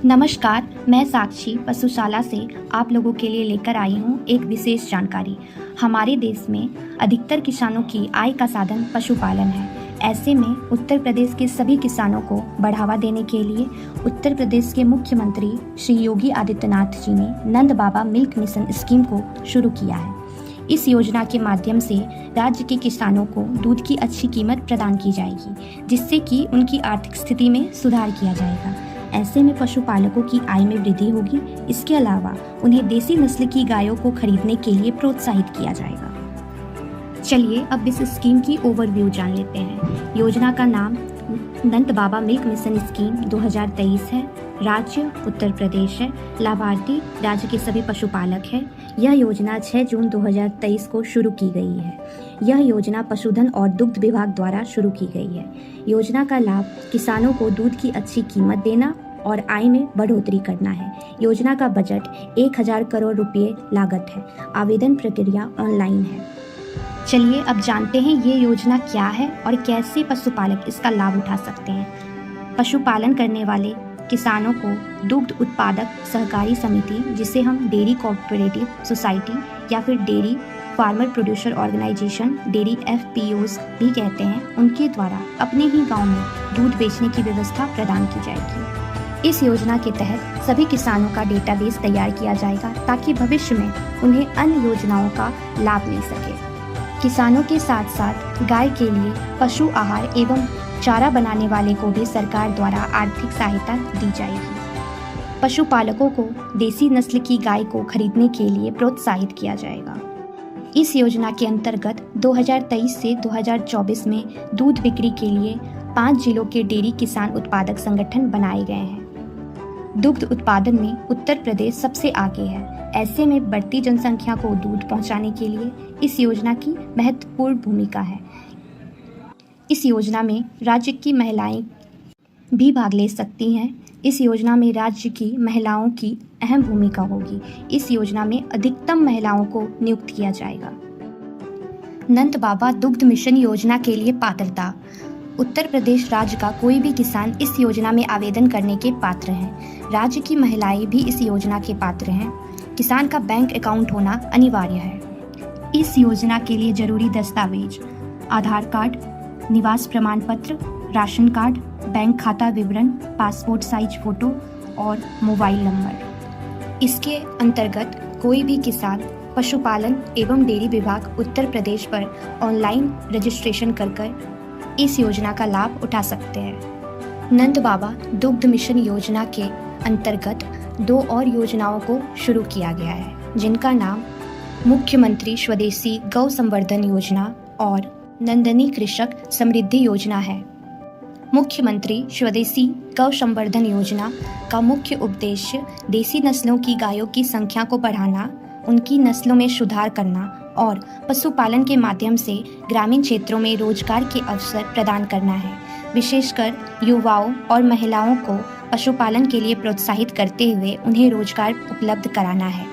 नमस्कार, मैं साक्षी पशुशाला से आप लोगों के लिए लेकर आई हूँ एक विशेष जानकारी। हमारे देश में अधिकतर किसानों की आय का साधन पशुपालन है। ऐसे में उत्तर प्रदेश के सभी किसानों को बढ़ावा देने के लिए उत्तर प्रदेश के मुख्यमंत्री श्री योगी आदित्यनाथ जी ने नंद बाबा मिल्क मिशन स्कीम को शुरू किया है। इस योजना के माध्यम से राज्य के किसानों को दूध की अच्छी कीमत प्रदान की जाएगी, जिससे कि उनकी आर्थिक स्थिति में सुधार किया जाएगा। ऐसे में पशुपालकों की आय में वृद्धि होगी। इसके अलावा उन्हें देसी नस्ल की गायों को खरीदने के लिए प्रोत्साहित किया जाएगा। चलिए अब इस स्कीम की ओवरव्यू जान लेते हैं। योजना का नाम नंद बाबा मिल्क मिशन स्कीम 2023 है। राज्य उत्तर प्रदेश है। लाभार्थी राज्य के सभी पशुपालक हैं। यह योजना 6 जून 2023 को शुरू की गई है। यह योजना पशुधन और दुग्ध विभाग द्वारा शुरू की गई है। योजना का लाभ किसानों को दूध की अच्छी कीमत देना और आय में बढ़ोतरी करना है। योजना का बजट 1000 करोड़ रुपये लागत है। आवेदन प्रक्रिया ऑनलाइन है। चलिए अब जानते हैं ये योजना क्या है और कैसे पशुपालक इसका लाभ उठा सकते हैं। पशुपालन करने वाले किसानों को दुग्ध उत्पादक सहकारी समिति, जिसे हम डेयरी कोऑपरेटिव सोसाइटी या फिर dairy farmer producer organisation dairy FPOs भी कहते हैं, उनके द्वारा अपने ही गांव में दूध बेचने की व्यवस्था प्रदान की जाएगी। इस योजना के तहत सभी किसानों का डेटाबेस तैयार किया जाएगा ताकि भविष्य में उन्हें अन्य योजनाओं का लाभ मिल सके। किसानों के साथ साथ गाय के लिए पशु आहार एवं चारा बनाने वाले को भी सरकार द्वारा आर्थिक सहायता दी जाएगी। पशुपालकों को देसी नस्ल की गाय को खरीदने के लिए प्रोत्साहित किया जाएगा। इस योजना के अंतर्गत 2023 से 2024 में दूध बिक्री के लिए 5 जिलों के डेयरी किसान उत्पादक संगठन बनाए गए हैं। दुग्ध उत्पादन में उत्तर प्रदेश सबसे आगे है। ऐसे में बढ़ती जनसंख्या को दूध पहुंचाने के लिए इस योजना की महत्वपूर्ण भूमिका है। इस योजना में राज्य की महिलाएं भी भाग ले सकती हैं। इस योजना में राज्य की महिलाओं की अहम भूमिका होगी। इस योजना में अधिकतम महिलाओं को नियुक्त किया जाएगा। नंद बाबा दुग्ध मिशन योजना के लिए पात्रता। उत्तर प्रदेश राज्य का कोई भी किसान इस योजना में आवेदन करने के पात्र हैं। राज्य की महिलाएं भी इस योजना के पात्र हैं। किसान का बैंक अकाउंट होना अनिवार्य है। इस योजना के लिए जरूरी दस्तावेज आधार कार्ड, निवास प्रमाण पत्र, राशन कार्ड, बैंक खाता विवरण, पासपोर्ट साइज फोटो और मोबाइल नंबर। इसके अंतर्गत कोई भी किसान पशुपालन एवं डेयरी विभाग उत्तर प्रदेश पर ऑनलाइन रजिस्ट्रेशन कर इस योजना का लाभ उठा सकते हैं। नंद बाबा दुग्ध मिशन योजना के अंतर्गत 2 और योजनाओं को शुरू किया गया है, जिनका नाम मुख्यमंत्री स्वदेशी गौ संवर्धन योजना और नंदनी कृषक समृद्धि योजना है। मुख्यमंत्री स्वदेशी गौ संवर्धन योजना का मुख्य उद्देश्य देसी नस्लों की गायों की संख्या को बढ़ाना, उनकी नस्लों में सुधार करना और पशुपालन के माध्यम से ग्रामीण क्षेत्रों में रोजगार के अवसर प्रदान करना है। विशेषकर युवाओं और महिलाओं को पशुपालन के लिए प्रोत्साहित करते हुए उन्हें रोजगार उपलब्ध कराना है।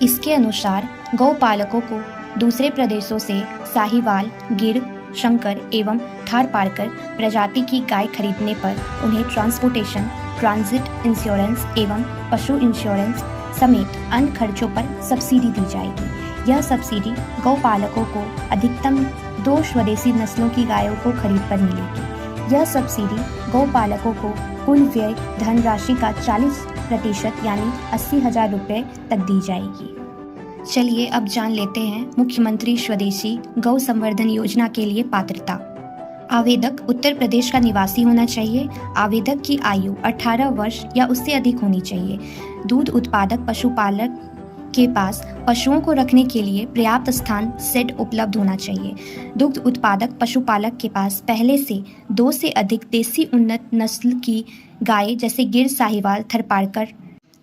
इसके अनुसार गौ पालकों को दूसरे प्रदेशों से साहीवाल, गिर, शंकर एवं थारपारकर प्रजाति की गाय खरीदने पर उन्हें ट्रांसपोर्टेशन, ट्रांजिट इंश्योरेंस एवं पशु इंश्योरेंस समेत अन्य खर्चों पर सब्सिडी दी जाएगी। यह सब्सिडी गौ पालकों को अधिकतम 2 स्वदेशी नस्लों की गायों को खरीद पर मिलेगी। यह सब्सिडी गौ पालकों को कुल व्यय धनराशि का 40% यानी 80,000 रुपये तक दी जाएगी। चलिए अब जान लेते हैं मुख्यमंत्री स्वदेशी गौ संवर्धन योजना के लिए पात्रता। आवेदक उत्तर प्रदेश का निवासी होना चाहिए। आवेदक की आयु 18 वर्ष या उससे अधिक होनी चाहिए। दूध उत्पादक पशुपालक के पास पशुओं को रखने के लिए पर्याप्त स्थान सेट उपलब्ध होना चाहिए। दुग्ध उत्पादक पशुपालक के पास पहले से 2 से अधिक देसी उन्नत नस्ल की गाय जैसे गिर, साहीवाल, थारपारकर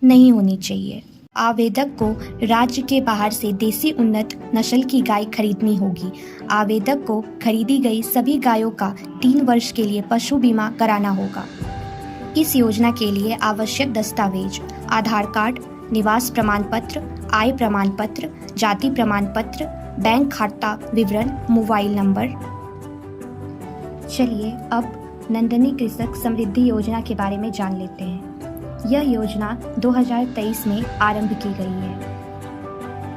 नहीं होनी चाहिए। आवेदक को राज्य के बाहर से देसी उन्नत नस्ल की गाय खरीदनी होगी। आवेदक को खरीदी गई सभी गायों का 3 वर्ष के लिए पशु बीमा कराना होगा। इस योजना के लिए आवश्यक दस्तावेज आधार कार्ड, निवास प्रमाण पत्र, आय प्रमाण पत्र, जाति प्रमाण पत्र, बैंक खाता विवरण, मोबाइल नंबर। चलिए अब नंदनी कृषक समृद्धि योजना के बारे में जान लेते हैं। यह योजना 2023 में आरंभ की गई है।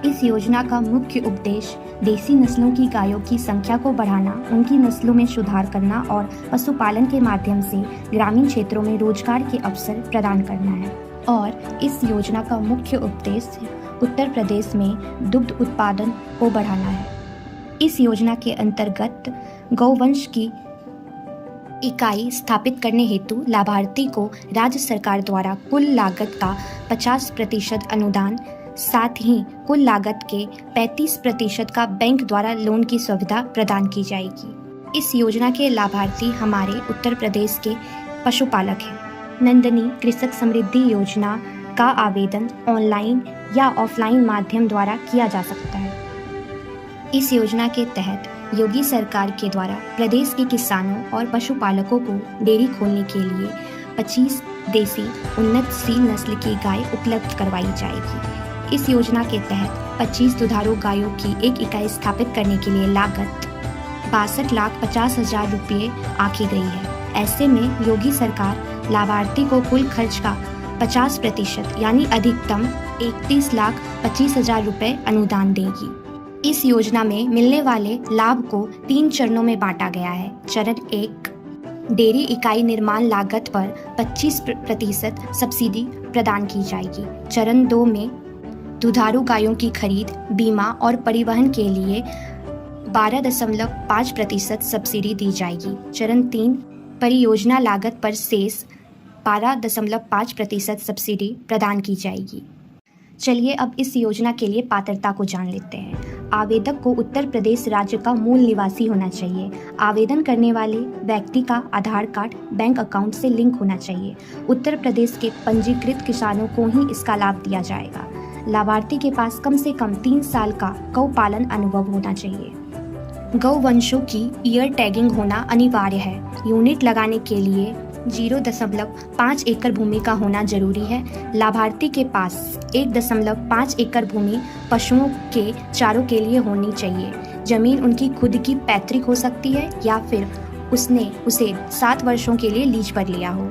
इस योजना का मुख्य उद्देश्य देसी नस्लों की गायों की संख्या को बढ़ाना, उनकी नस्लों में सुधार करना और पशुपालन के माध्यम से ग्रामीण क्षेत्रों में रोजगार के अवसर प्रदान करना है। और इस योजना का मुख्य उद्देश्य उत्तर प्रदेश में दुग्ध उत्पादन को बढ़ाना है। इस योजना के अंतर्गत गौवंश की इकाई स्थापित करने हेतु लाभार्थी को राज्य सरकार द्वारा कुल लागत का 50% अनुदान, साथ ही कुल लागत के 35% का बैंक द्वारा लोन की सुविधा प्रदान की जाएगी। इस योजना के लाभार्थी हमारे उत्तर प्रदेश के पशुपालक हैं। नंदनी कृषक समृद्धि योजना का आवेदन ऑनलाइन या ऑफलाइन माध्यम द्वारा किया जा सकता है। इस योजना के तहत योगी सरकार के द्वारा प्रदेश के किसानों और पशुपालकों को डेयरी खोलने के लिए 25 देसी उन्नतशील नस्ल की गाय उपलब्ध करवाई जाएगी। इस योजना के तहत 25 दुधारू गायों की एक इकाई स्थापित करने के लिए लागत 62,50,000 रुपये आंकी गई है। ऐसे में योगी सरकार लाभार्थी को कुल खर्च का 50% यानी अधिकतम 31,25,000 रुपये अनुदान देगी। इस योजना में मिलने वाले लाभ को 3 चरणों में बांटा गया है। चरण 1, डेयरी इकाई निर्माण लागत पर 25% सब्सिडी प्रदान की जाएगी। चरण 2 में दुधारू गायों की खरीद, बीमा और परिवहन के लिए 12.5% सब्सिडी दी जाएगी। चरण 3, परियोजना लागत पर शेष 12.5% सब्सिडी प्रदान की जाएगी। चलिए अब इस योजना के लिए पात्रता को जान लेते हैं। आवेदक को उत्तर प्रदेश राज्य का मूल निवासी होना चाहिए। आवेदन करने वाले व्यक्ति का आधार कार्ड बैंक अकाउंट से लिंक होना चाहिए। उत्तर प्रदेश के पंजीकृत किसानों को ही इसका लाभ दिया जाएगा। लाभार्थी के पास कम से कम 3 साल का गौ पालन अनुभव होना चाहिए। गौवंशों की ईयर टैगिंग होना अनिवार्य है। यूनिट लगाने के लिए 0.5 एकड़ भूमि का होना जरूरी है। लाभार्थी के पास 1.5 एकड़ भूमि पशुओं के चारों के लिए होनी चाहिए। जमीन उनकी खुद की पैतृक हो सकती है या फिर उसने उसे 7 वर्षों के लिए लीज पर लिया हो।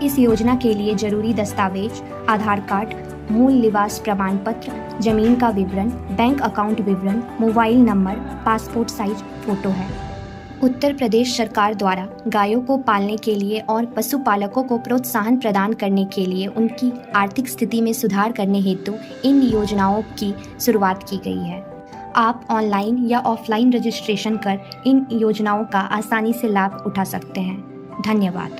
इस योजना के लिए जरूरी दस्तावेज आधार कार्ड, मूल निवास प्रमाण पत्र, जमीन का विवरण, बैंक अकाउंट विवरण, mobile number, passport size photo है। उत्तर प्रदेश सरकार द्वारा गायों को पालने के लिए और पशुपालकों को प्रोत्साहन प्रदान करने के लिए उनकी आर्थिक स्थिति में सुधार करने हेतु इन योजनाओं की शुरुआत की गई है। आप ऑनलाइन या ऑफलाइन रजिस्ट्रेशन कर इन योजनाओं का आसानी से लाभ उठा सकते हैं। धन्यवाद।